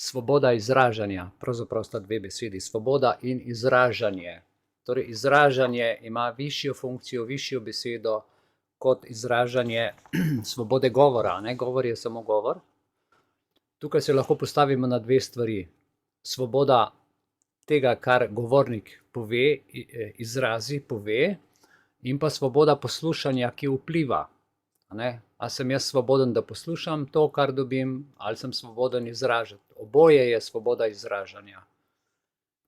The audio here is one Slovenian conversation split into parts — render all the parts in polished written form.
svoboda izražanja, pravzaprav sta dve besedi, svoboda in izražanje. Torej, izražanje ima višjo funkcijo, višjo besedo kot izražanje svobode govora. Ne? Govor je samo govor. Tukaj se lahko postavimo na dve stvari. Svoboda tega, kar govornik pove, izrazi, pove, in pa svoboda poslušanja, ki vpliva. A sem jaz svoboden, da poslušam to, kar dobim, ali sem svoboden izražati. Oboje je svoboda izražanja.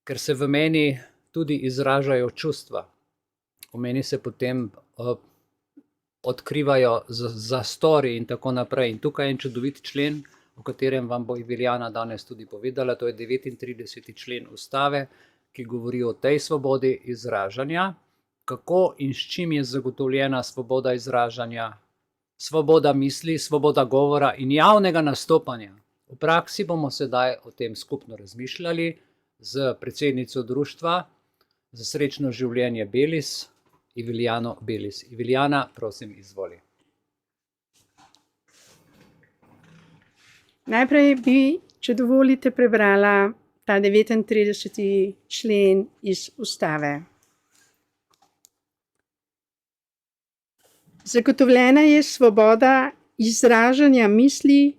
Ker se v meni tudi izražajo čustva. V meni se potem odkrivajo zastori in tako naprej. In tukaj je en čudovit člen, o katerem vam bo Vilijana danes tudi povedala, to je 39. člen Ustave, ki govori o tej svobodi izražanja, kako in s čim je zagotovljena svoboda izražanja, svoboda misli, svoboda govora in javnega nastopanja. V praksi bomo sedaj o tem skupno razmišljali z predsednico društva za srečno življenje Belis, Ivilijano Belis. Ivilijana, prosim, izvoli. Najprej bi, če dovolite, prebrala ta 39. člen iz Ustave. Zagotovljena je svoboda izražanja misli,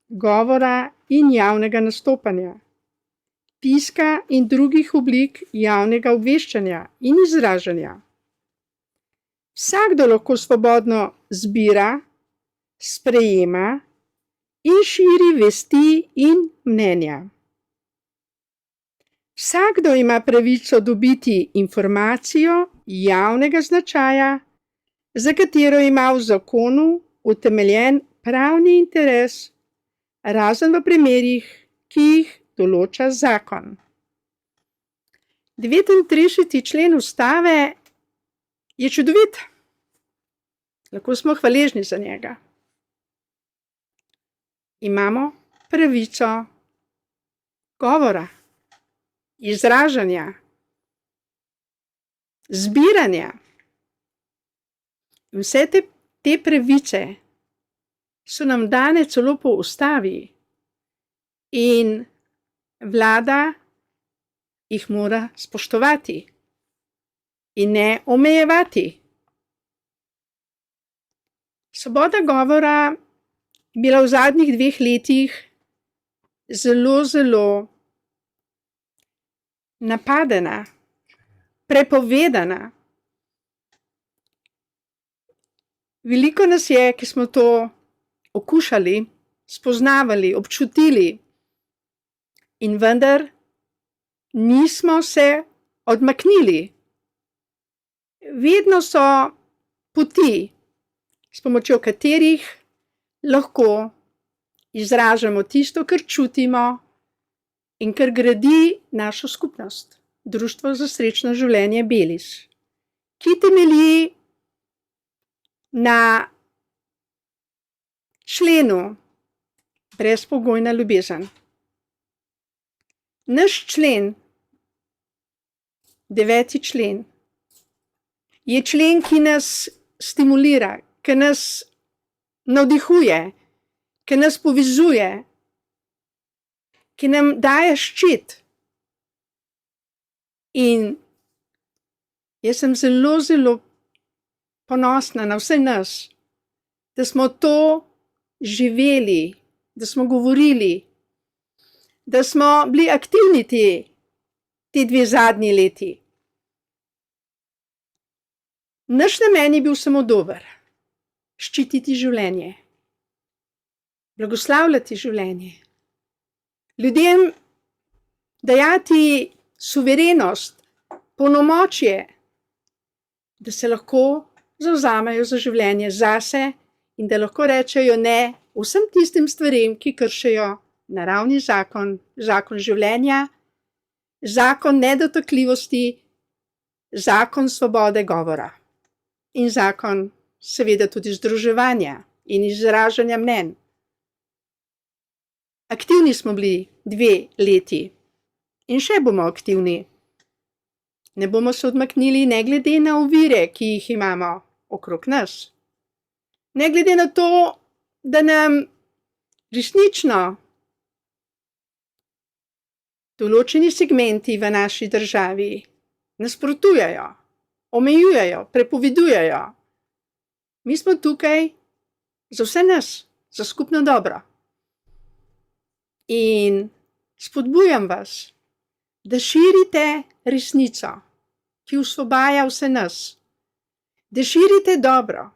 govora in javnega nastopanja, tiska in drugih oblik javnega obveščanja in izražanja. Vsakdo lahko svobodno zbira, sprejema in širi vesti in mnenja. Vsakdo ima pravico dobiti informacijo javnega značaja, za katero ima v zakonu utemeljen pravni interes, razen v primerih, ki jih določa zakon. 39. člen Ustave je čudovit. Lahko smo hvaležni za njega. Imamo pravico govora, izražanja, zbiranja. In vse te pravice so nam dane celo po Ustavi in vlada jih mora spoštovati in ne omejevati. Svoboda govora je bila v zadnjih 2 letih zelo napadena, prepovedana. Veliko nas je, ki smo to okušali, spoznavali, občutili in vendar nismo se odmaknili. Vedno so poti, s pomočjo katerih lahko izražamo tisto, kar čutimo in kar gradi našo skupnost, Društvo za srečno življenje Belis, ki temelji na členu brezpogojna ljubezen. Naš člen, 9. člen, je člen, ki nas stimulira, ki nas navdihuje, ki nas povezuje, ki nam daje ščit. In jaz sem zelo ponosna na vse nas, da smo to živeli, da smo govorili, da smo bili aktivni te 2 zadnji leti. Naš namen je bil samo dober, ščititi življenje, blagoslavljati življenje, ljudem dajati suverenost, polnomočje, da se lahko zavzamejo za življenje zase in da lahko rečejo ne vsem tistim stvarem, ki kršijo naravni zakon, zakon življenja, zakon nedotakljivosti, zakon svobode govora in zakon seveda tudi združevanja in izražanja mnenj. Aktivni smo bili 2 leti in še bomo aktivni. Ne bomo se odmaknili ne glede na ovire, ki jih imamo okrog nas. Ne glede na to, da nam resnično določeni segmenti v naši državi nasprotujejo, omejujejo, prepovedujejo. Mi smo tukaj za vse nas, za skupno dobro. In spodbujam vas, da širite resnico, ki osvobaja vse nas, da širite dobro,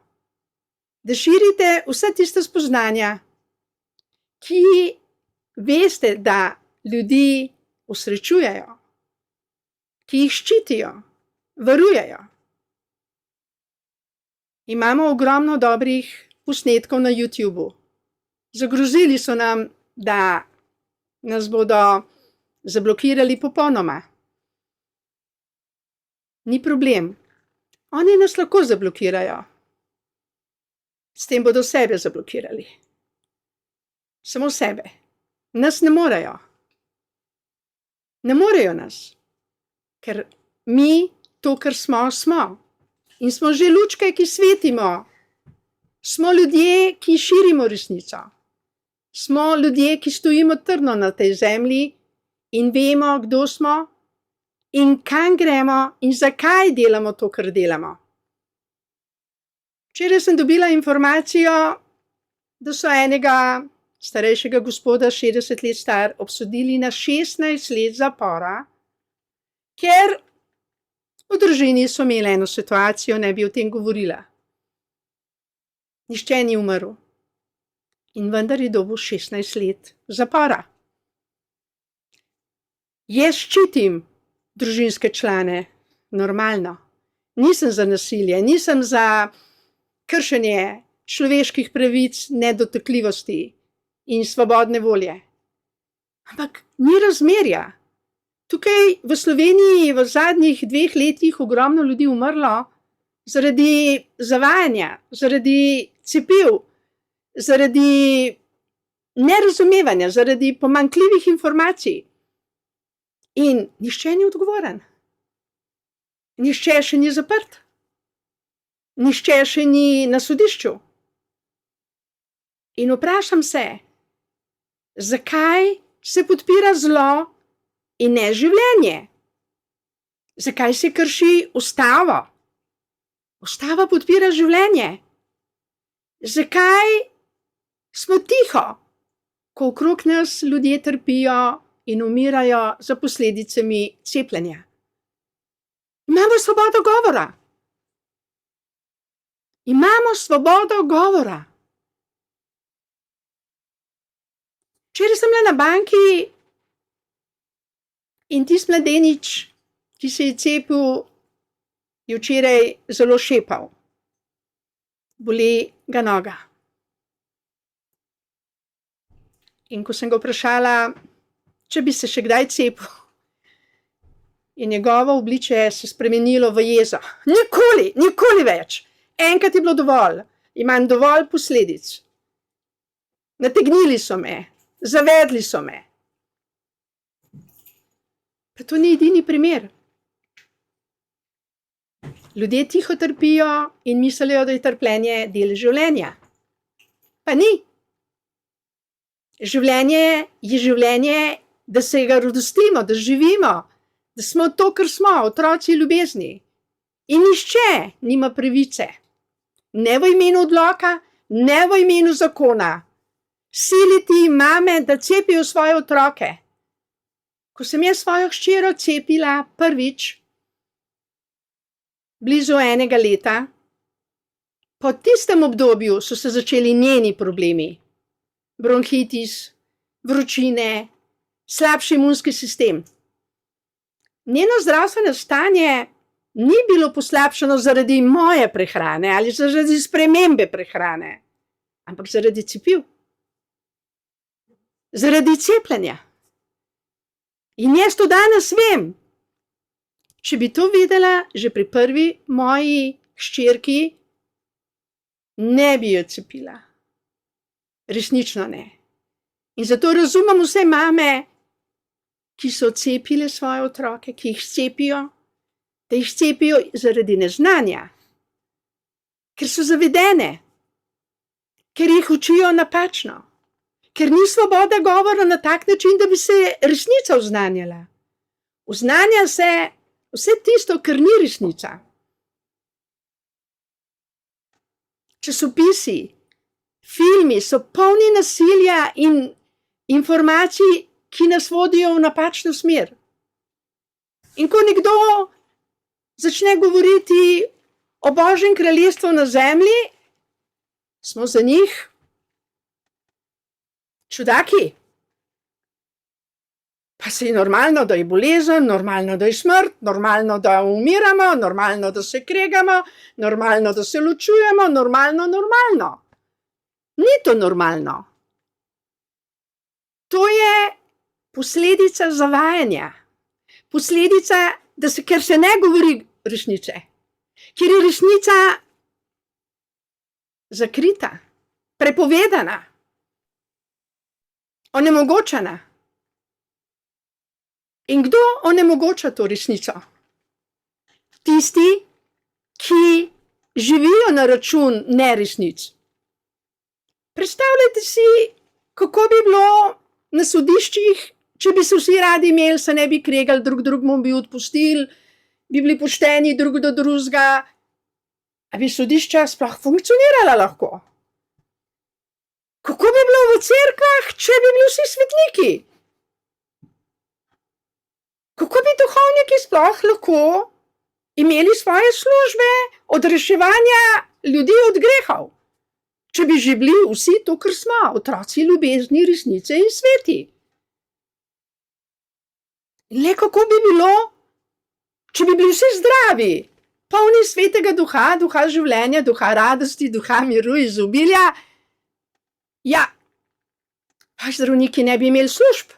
da širite vsa tista spoznanja, ki veste, da ljudi osrečujejo, ki jih ščitijo, varujejo. Imamo ogromno dobrih posnetkov na YouTubu. Zagrozili so nam, da nas bodo zablokirali popolnoma. Ni problem. Oni nas lahko zablokirajo. S tem bodo sebe zablokirali. Samo sebe. Nas ne morejo. Ne morejo nas. Ker mi, to, kar smo, smo. In smo že lučke, ki svetimo. Smo ljudje, ki širimo resnico. Smo ljudje, ki stojimo trdno na tej zemlji in vemo, kdo smo in kam gremo in zakaj delamo to, kar delamo. Včeraj sem dobila informacijo, da so enega starejšega gospoda, 60 let star, obsodili na 16 let zapora, ker v družini so imeli eno situacijo, ne bi o tem govorila. Nihče ni umrl. In vendar je dobil 16 let zapora. Jaz ščitim družinske člane, normalno. Nisem za nasilje, nisem za kršenje človeških pravic, nedotakljivosti in svobodne volje. Ampak ni razmerja. Tukaj v Sloveniji v zadnjih 2 letih ogromno ljudi umrlo zaradi zavajanja, zaradi cepiv, zaradi nerazumevanja, zaradi pomanjkljivih informacij. In nihče ni odgovoren. Nihče še ni zaprt. Nihče še ni na sodišču. In vprašam se, zakaj se podpira zlo in ne življenje? Zakaj se krši ustavo? Ustava podpira življenje. Zakaj smo tiho, ko okrog nas ljudje trpijo in umirajo za posledicami cepljenja? Imamo svobodo govora. Imamo svobodo govora. Včeraj sem bila na banki in tisti mladenič, ki se je cepil, je včeraj zelo šepal. Boli ga noga. In ko sem ga vprašala, če bi se še kdaj cepil, je njegovo obličje se spremenilo v jezo. Nikoli, nikoli več. Enkrat je bilo dovolj. Imam dovolj posledic. Nategnili so me, zavedli so me. Pa to ni edini primer. Ljudje tiho trpijo in mislijo, da je trpljenje del življenja. Pa ni. Življenje je življenje, da se ga radostimo, da živimo, da smo to, kar smo, otroci ljubezni. In nihče nima pravice. Ne v imenu odloka, ne v imenu zakona. Siliti mame, da cepijo svoje otroke. Ko sem jaz svojo hčero cepila prvič, blizu 1 leta, po tistem obdobju so se začeli njeni problemi. Bronhitis, vročine, slabši imunski sistem. Njeno zdravstveno stanje ni bilo poslabšano zaradi moje prehrane ali zaradi spremembe prehrane, ampak zaradi cepiv. Zaradi cepljenja. In jaz to danes vem. Če bi to vedela že pri prvi moji hčerki, ne bi jo cepila. Resnično ne. In zato razumem vse mame, ki so cepile svoje otroke, ki jih cepijo, da jih cepijo zaradi neznanja, ker so zavedene, ker jih učijo napačno, ker ni svoboda govora na tak način, da bi se resnica oznanjala. Oznanja se vse tisto, kar ni resnica. Časopisi, filmi so polni nasilja in informacij, ki nas vodijo v napačno smer. In ko nekdo začne govoriti o Božjem kraljestvu na zemlji, smo za njih čudaki. Pa se je normalno, da je bolezen, normalno, da je smrt, normalno, da umiramo, normalno, da se kregamo, normalno, da se ločujemo, normalno. Ni to normalno. To je posledica zavajanja. Posledica, ker se ne govori resnice. Ker je resnica zakrita, prepovedana, onemogočena. In kdo onemogoča to resnico? Tisti, ki živijo na račun neresnic. Predstavljajte si, kako bi bilo na sodiščih, če bi se vsi radi imeli, se ne bi kregali, drugemu bi odpustili, bi bili pošteni drug do drugega. A bi sodišča sploh funkcionirala lahko? Kako bi bilo v cerkvah, če bi bili vsi svetniki? Kako bi duhovniki sploh lahko imeli svoje službe od reševanja ljudi od grehov, če bi že bili vsi to, kar smo, otroci ljubezni, resnice in sveti? In le kako bi bilo, če bi bili vsi zdravi, polni svetega duha, duha življenja, duha radosti, duha miru, izobilja? Ja, pa zdravniki ne bi imeli služb.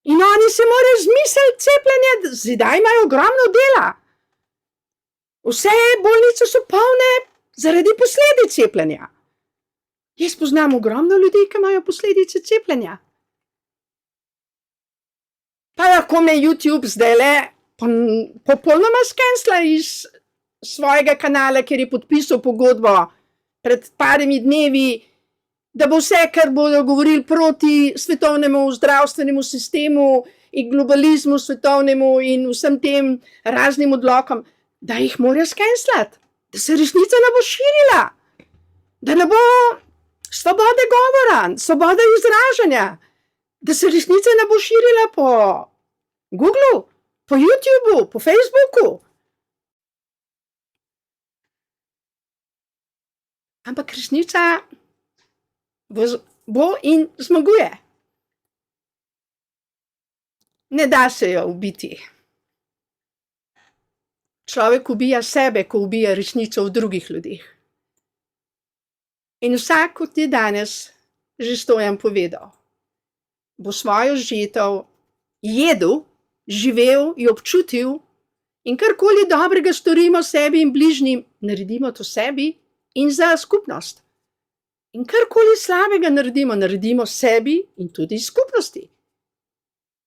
In oni se morajo zmisliti cepljenje, zdaj imajo ogromno dela. Vse bolnice so polne zaradi posledic cepljenja. Jaz poznam ogromno ljudi, ki imajo posledice cepljenja. Pa lahko me YouTube zdajle popolnoma skensla iz svojega kanala, ker je podpisal pogodbo pred parimi dnevi, da bo vse, kar bodo govorili proti svetovnemu zdravstvenemu sistemu in globalizmu svetovnemu in vsem tem raznim odlokom, da jih morajo skenslati, da se resnica ne bo širila, da ne bo svobode govora, svobode izražanja, da se resnica ne bo širila po Googlu, po YouTubeu, po Facebooku. Ampak resnica bo in zmaguje. Ne da se jo ubiti. Človek ubija sebe, ko ubija resnico v drugih ljudeh. In vsak, kot je danes že Stojan povedal, bo svojo žitev jedel, živel in občutil in karkoli dobrega storimo sebi in bližnjim, naredimo to sebi in za skupnost. In karkoli slabega naredimo sebi in tudi skupnosti.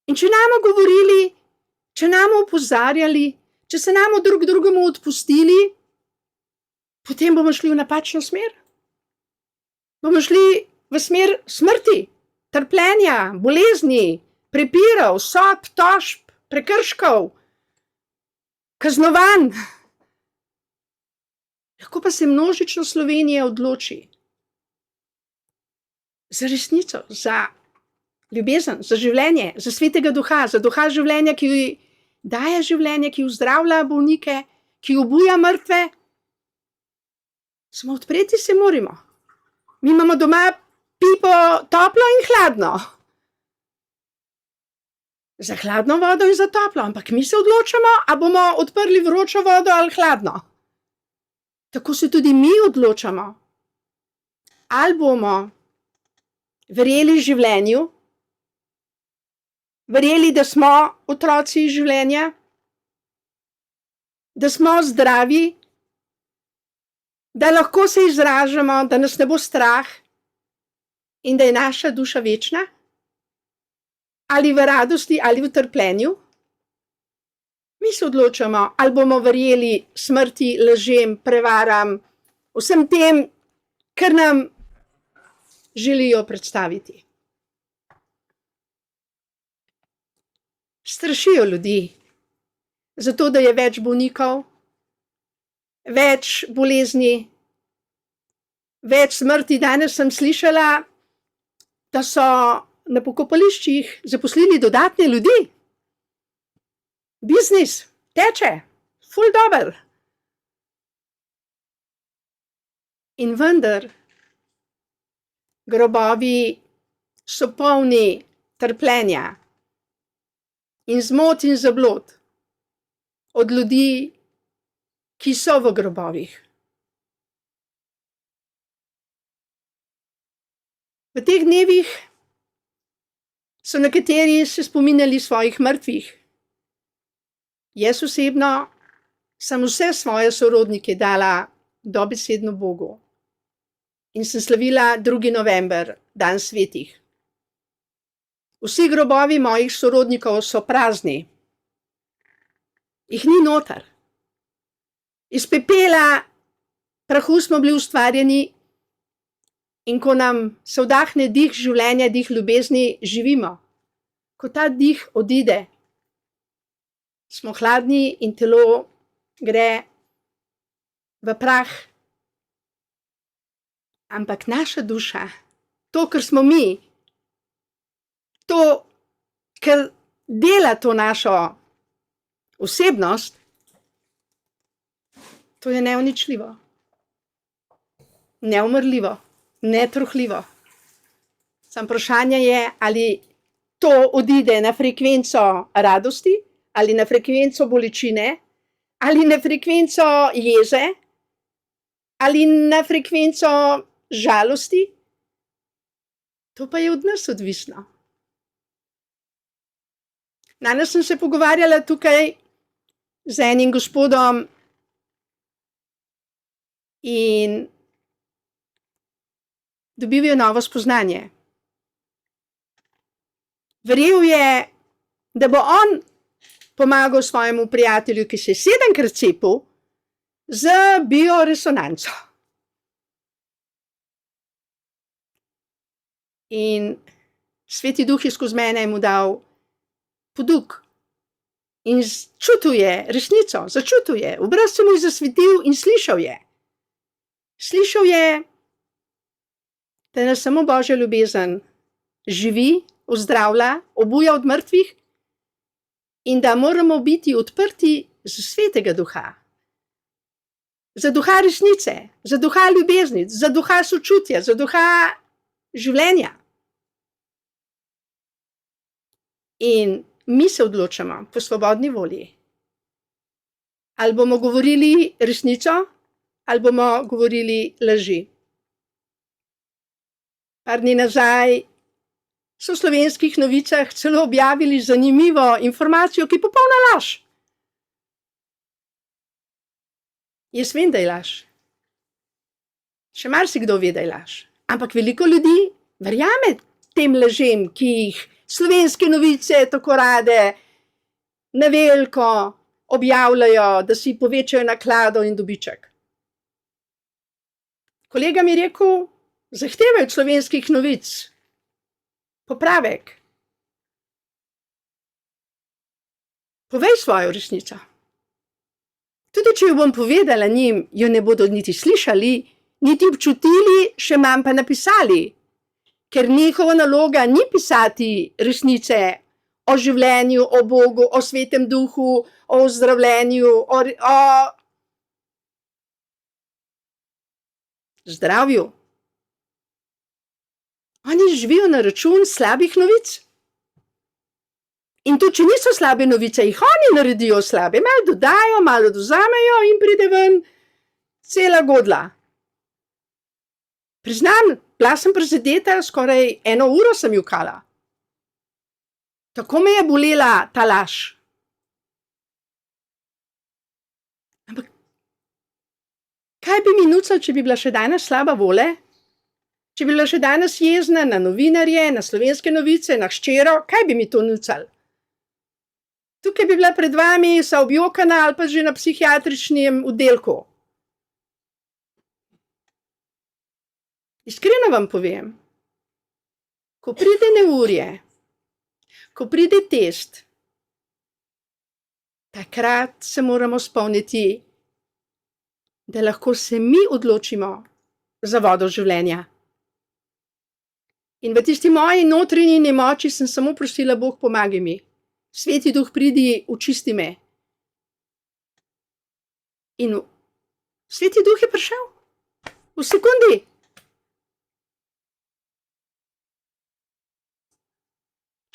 In če nam govorili, če nam opozarjali, če se nam drugemu odpustili, potem bomo šli v napačno smer. Bomo šli v smer smrti, trpljenja, bolezni, prepirov, sodb, tožb, prekrškov, kaznovanj. Lahko pa se množično Slovenija odloči za resnico, za ljubezen, za življenje, za svetega duha, za duha življenja, ki daje življenje, ki vzdravlja bolnike, ki obuja mrtve. Samo odpreti se moramo. Mi imamo doma pipo toplo in hladno. Za hladno vodo in za toplo, ampak mi se odločamo, a bomo odprli vročo vodo ali hladno. Tako se tudi mi odločamo. Ali bomo verjeli življenju, verjeli, da smo otroci življenja, da smo zdravi, da lahko se izražamo, da nas ne bo strah in da je naša duša večna, ali v radosti, ali v trpljenju. Mi se odločamo, ali bomo verjeli smrti, lažem, prevaram, vsem tem, kar nam želijo predstaviti. Strašijo ljudi, zato da je več bolnikov, več bolezni, več smrti. Danes sem slišala, da so na pokopališčih zaposlili dodatne ljudi. Biznis teče, ful dober. In vendar grobovi so polni trpljenja in zmot in zablod od ljudi, ki so v grobovih. V teh dnevih so nekateri se spominjali svojih mrtvih. Jaz osebno sem vse svoje sorodnike dala dobesedno Bogu in sem slavila 2. november, dan svetih. Vsi grobovi mojih sorodnikov so prazni. Jih ni noter. Iz pepela, prahu smo bili ustvarjeni in ko nam se vdahne dih življenja, dih ljubezni, živimo. Ko ta dih odide, smo hladni in telo gre v prah. Ampak naša duša, to, kar smo mi, to, kar dela to našo osebnost, to je neuničljivo, neumrljivo, netruhljivo. Samo vprašanje je, ali to odide na frekvenco radosti, ali na frekvenco bolečine, ali na frekvenco jeze, ali na frekvenco žalosti. To pa je od nas odvisno. Danes sem se pogovarjala tukaj z enim gospodom in dobil je novo spoznanje. Verjel je, da bo on pomagal svojemu prijatelju, ki se je 7-krat cepil, z bioresonanco. In Sveti Duh je skozi mene mu dal poduk. In čutil je resnico, začutil je, obraz se mu je zasvetil in slišal je. Slišal je, da nas samo Božja ljubezen živi, ozdravlja, obuja od mrtvih in da moramo biti odprti za Svetega Duha. Za duha resnice, za duha ljubezni, za duha sočutja, za duha življenja. In mi se odločamo po svobodni volji. Ali bomo govorili resnico, ali bomo govorili laži. Par dni nazaj so v Slovenskih novicah celo objavili zanimivo informacijo, ki je popolna laž. Jaz vem, da je laž. Še marsikdo ve, da je laž. Ampak veliko ljudi verjame tem lažem, ki jih Slovenske novice tako rade na veliko objavljajo, da si povečajo naklado in dobiček. Kolega mi je rekel, zahtevajo od Slovenskih novic popravek. Povej svojo resnico. Tudi če jo bom povedala njim, jo ne bodo niti slišali, niti občutili, še manj pa napisali. Ker njihova naloga ni pisati resnice o življenju, o Bogu, o Svetem Duhu, o ozdravljenju, o zdravju. Oni živijo na račun slabih novic. In to, če niso slabe novice, jih oni naredijo slabe. Malo dodajo, malo dozamejo in pride ven cela godla. Priznam, bila sem prizadeta, skoraj 1 uro sem jokala. Tako me je bolela ta laž. Ampak kaj bi mi nucalo, če bi bila še danes slaba volja? Če bi bila še danes jezna na novinarje, na Slovenske novice, na hčero, kaj bi mi to nucalo? Tukaj bi bila pred vami sa objokana ali pa že na psihiatričnem oddelku. Iskreno vam povem, Ko pride neurje, ko pride test, takrat se moramo spomniti, da lahko se mi odločimo za vodo življenja. In v tisti moji notranji nemoči sem samo prosila, Bog, pomagaj mi. Sveti Duh, pridi, očisti me. In Sveti Duh je prišel. V sekundi.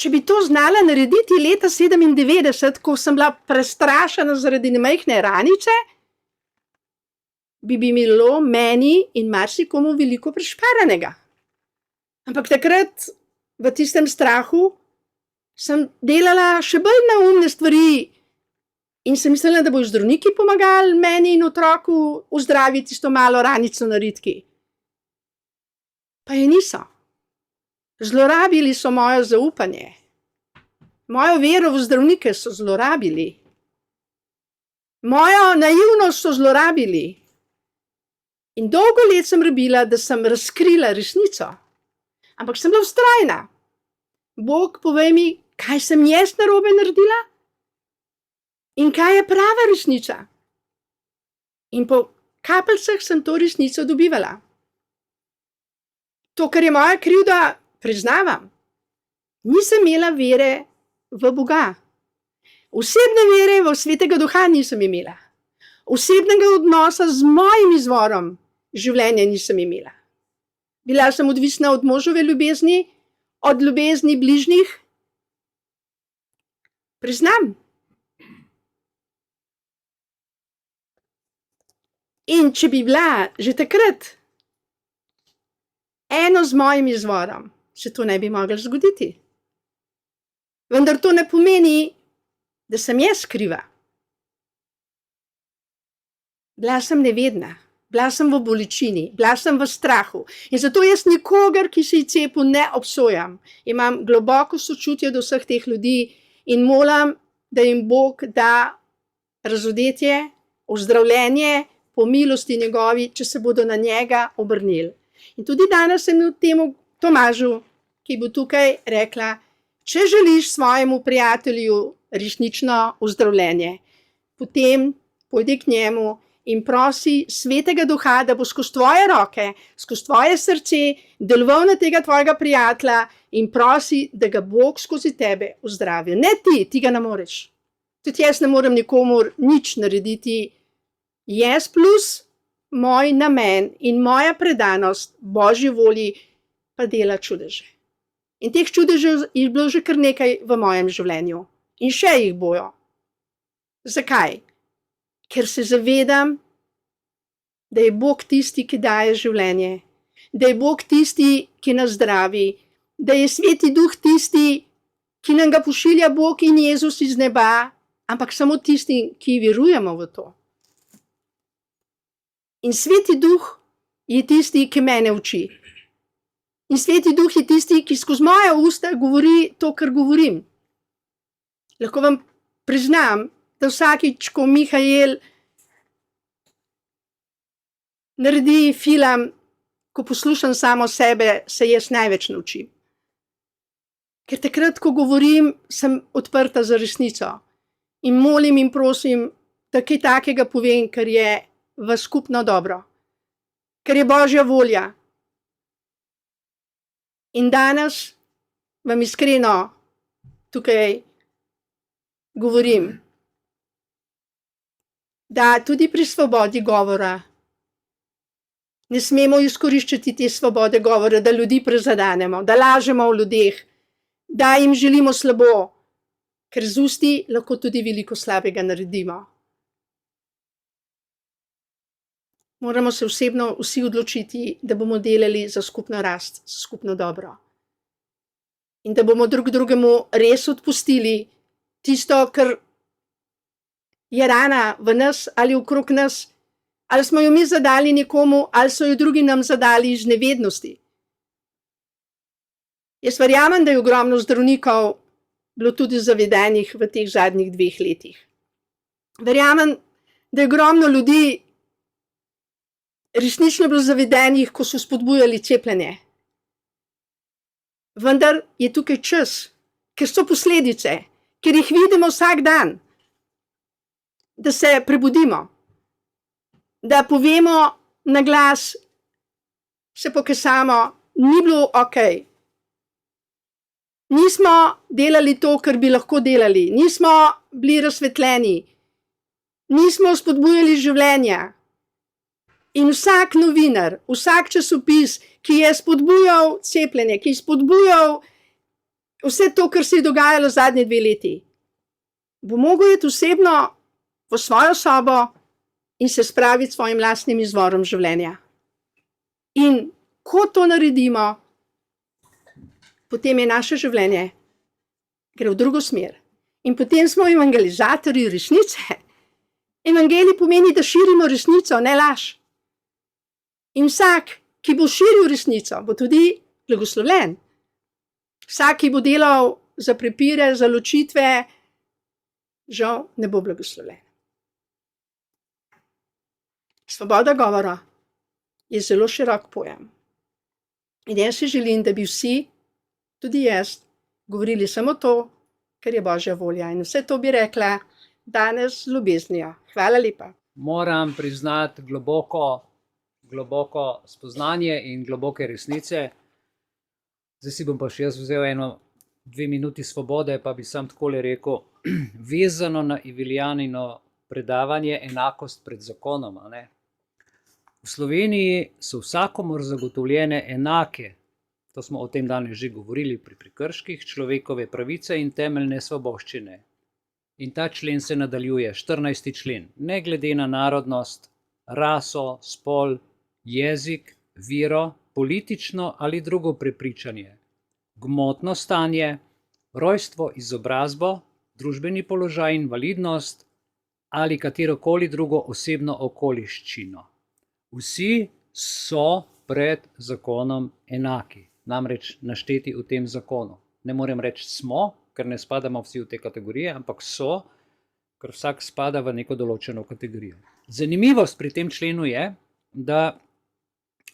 Če bi to znala narediti leta 97, ko sem bila prestrašena zaradi majhne ranice, bi bilo meni in marsikomu veliko prešparanega. Ampak takrat, v tistem strahu, sem delala še bolj neumne stvari in sem mislila, da bojo zdravniki pomagali meni in otroku ozdraviti tisto malo ranico na ritki. Pa je niso. Zlorabili so moje zaupanje. Mojo vero v zdravnike so zlorabili. Mojo naivnost so zlorabili. In dolgo let sem rabila, da sem razkrila resnico. Ampak sem bila vztrajna. Bog, povej mi, kaj sem jaz narobe naredila? In kaj je prava resnica? In po kapljicah sem to resnico dobivala. To, kar je moja krivda, priznavam. Nisem imela vere v Boga. Osebne vere v Svetega Duha nisem imela. Osebnega odnosa z mojim izvorom življenja nisem imela. Bila sem odvisna od možove ljubezni, od ljubezni bližnjih. Priznam. In če bi bila že takrat eno z mojim izvorom, se to ne bi moglo zgoditi. Vendar to ne pomeni, da sem jaz kriva. Bila sem nevedna, bila sem v bolečini, bila sem v strahu. In zato jaz nikogar, ki se je cepil, ne obsojam. Imam globoko sočutje do vseh teh ljudi in molim, da jim Bog da razodetje, ozdravljenje, po milosti njegovi, če se bodo na njega obrnili. In tudi danes sem temu Tomažu, ki bo tukaj, rekla, če želiš svojemu prijatelju resnično ozdravljenje, potem pojdi k njemu in prosi Svetega Duha, da bo skozi tvoje roke, skozi tvoje srce deloval na tega tvojega prijatelja in prosi, da ga Bog skozi tebe ozdravi. Ne ti ga ne moreš. Tudi jaz ne morem nikomur nič narediti. Jaz plus moj namen in moja predanost Božji volji pa dela čudeže. In teh čudežev je bilo že kar nekaj v mojem življenju. In še jih bojo. Zakaj? Ker se zavedam, da je Bog tisti, ki daje življenje. Da je Bog tisti, ki nas zdravi. Da je Sveti Duh tisti, ki nam ga pošilja Bog in Jezus iz neba, ampak samo tisti, ki verujemo v to. In Sveti Duh je tisti, ki mene uči. In Sveti Duh je tisti, ki skozi moja usta govori to, kar govorim. Lahko vam priznam, da vsakič, ko Mihael naredi film, ko poslušam samo sebe, se jaz največ naučim. Ker takrat, ko govorim, sem odprta za resnico. In molim in prosim, da kaj takega povem, kar je v skupno dobro. Ker je Božja volja. In danes vam iskreno tukaj govorim, da tudi pri svobodi govora ne smemo izkoriščati te svobode govora, da ljudi prizadenemo, da lažemo o ljudeh, da jim želimo slabo, ker z usti lahko tudi veliko slabega naredimo. Moramo se osebno vsi odločiti, da bomo delali za skupno rast, za skupno dobro. In da bomo drug drugemu res odpustili tisto, kar je rana v nas ali okrog nas, ali smo jo mi zadali nekomu, ali so jo drugi nam zadali iz nevednosti. Jaz verjamem, da je ogromno zdravnikov bilo tudi zavedenih v teh zadnjih 2 letih. Verjamem, da je ogromno ljudi resnično bilo zavedenih, ko so spodbujali cepljenje. vendar je tukaj čas, ker so posledice, ker jih vidimo vsak dan, da se prebudimo, da povemo na glas, se pokesamo, ni bilo okej. Nismo delali to, kar bi lahko delali, nismo bili razsvetljeni, nismo spodbujali življenja. In vsak novinar, vsak časopis, ki je spodbujal cepljenje, ki je spodbujal vse to, kar se je dogajalo zadnje 2 leti, bo mogel iti osebno v svojo sobo in se spraviti s svojim lastnim izvorom življenja. In ko to naredimo, potem je naše življenje gre v drugo smer. In potem smo evangelizatorji resnice. Evangelij pomeni, da širimo resnico, ne laž. In vsak, ki bo širil resnico, bo tudi blagoslovljen. Vsak, ki bo delal za prepire, za ločitve, žal ne bo blagoslovljen. Svoboda govora je zelo širok pojem. In jaz si želim, da bi vsi, tudi jaz, govorili samo to, kar je Božja volja. In vse to bi rekla danes z ljubeznijo. Hvala lepa. Moram priznati globoko spoznanje in globoke resnice. Zdaj si bom pa še jaz vzel 1-2 minuti svobode, pa bi sam takole rekel, vezano na Eveljanino predavanje enakost pred zakonom. Ne? V Sloveniji so vsakomur zagotovljene enake, to smo o tem danes že govorili pri prekrških, človekove pravice in temeljne svoboščine. In ta člen se nadaljuje, 14. člen, ne glede na narodnost, raso, spol, jezik, vero, politično ali drugo prepričanje, gmotno stanje, rojstvo, izobrazbo, družbeni položaj, invalidnost ali katerokoli drugo osebno okoliščino. Vsi so pred zakonom enaki, namreč našteti v tem zakonu. Ne morem reči smo, ker ne spadamo vsi v te kategorije, ampak so, ker vsak spada v neko določeno kategorijo. Zanimivost pri tem členu je, da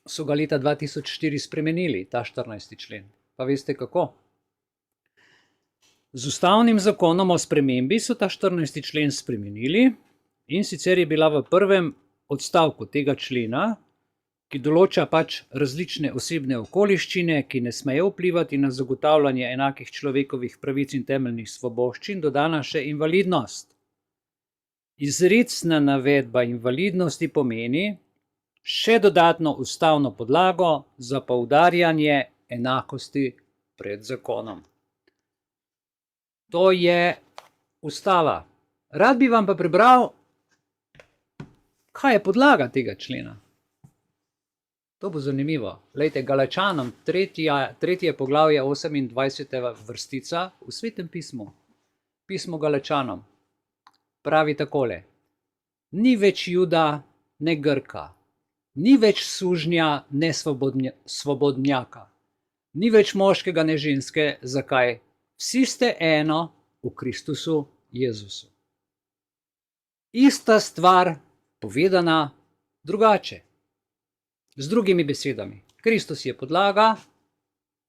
so ga leta 2004 spremenili, ta 14. člen. Pa veste kako? Z ustavnim zakonom o spremembi so ta 14. člen spremenili in sicer je bila v prvem odstavku tega člena, ki določa pač različne osebne okoliščine, ki ne smejo vplivati na zagotavljanje enakih človekovih pravic in temeljnih svoboščin, dodana še invalidnost. Izrecna navedba invalidnosti pomeni še dodatno ustavno podlago za poudarjanje enakosti pred zakonom. To je ustava. Rad bi vam pa prebral, kaj je podlaga tega člena. To bo zanimivo. Glejte, Galačanom, 3. poglavje, 28. vrstica v Svetem pismu. Pismo Galačanom pravi takole. Ni več Juda, ne Grka. Ni več sužnja, ne svobodnjaka. Ni več moškega, ne ženske. Zakaj? Vsi ste eno v Kristusu Jezusu. Ista stvar povedana drugače. Z drugimi besedami, Kristus je podlaga,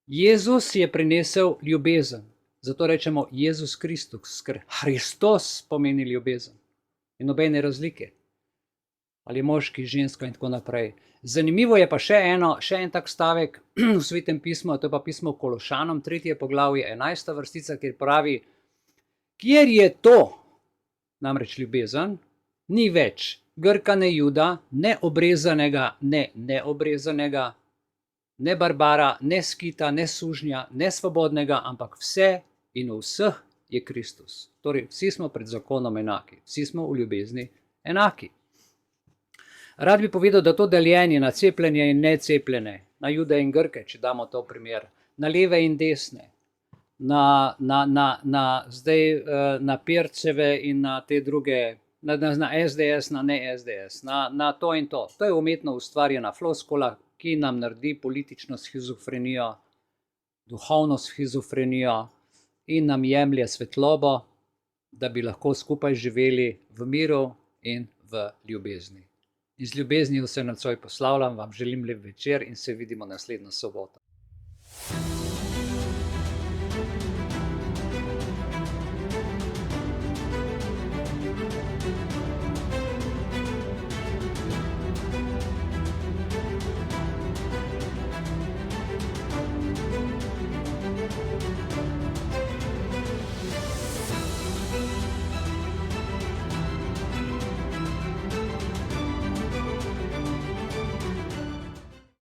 Jezus je prinesel ljubezen. Zato rečemo Jezus Kristus, ker Hristos pomeni ljubezen. In nobene razlike. Ali moški, ženska in tako naprej. Zanimivo je pa še en tak stavek v Svetem pismu, to je pa pismo Kološanom, 3. poglavje, 11. vrstica, kjer pravi, kjer je to, namreč ljubezen, ni več Grka, ne Juda, ne obrezanega, ne neobrezanega, ne barbara, ne skita, ne sužnja, ne svobodnega, ampak vse in vseh je Kristus. Torej, vsi smo pred zakonom enaki, vsi smo v ljubezni enaki. Rad bi povedal, da to deljenje na cepljene in necepljene, na Jude in Grke, če damo to primer, na leve in desne, zdaj na Pirceve in na te druge, na SDS, na ne SDS, na to in to. To je umetno ustvarjena floskula, ki nam naredi politično shizofrenijo, duhovno shizofrenijo in nam jemlje svetlobo, da bi lahko skupaj živeli v miru in v ljubezni. Iz ljubezni vse nocoj poslavljam, vam želim lep večer in se vidimo naslednjo soboto.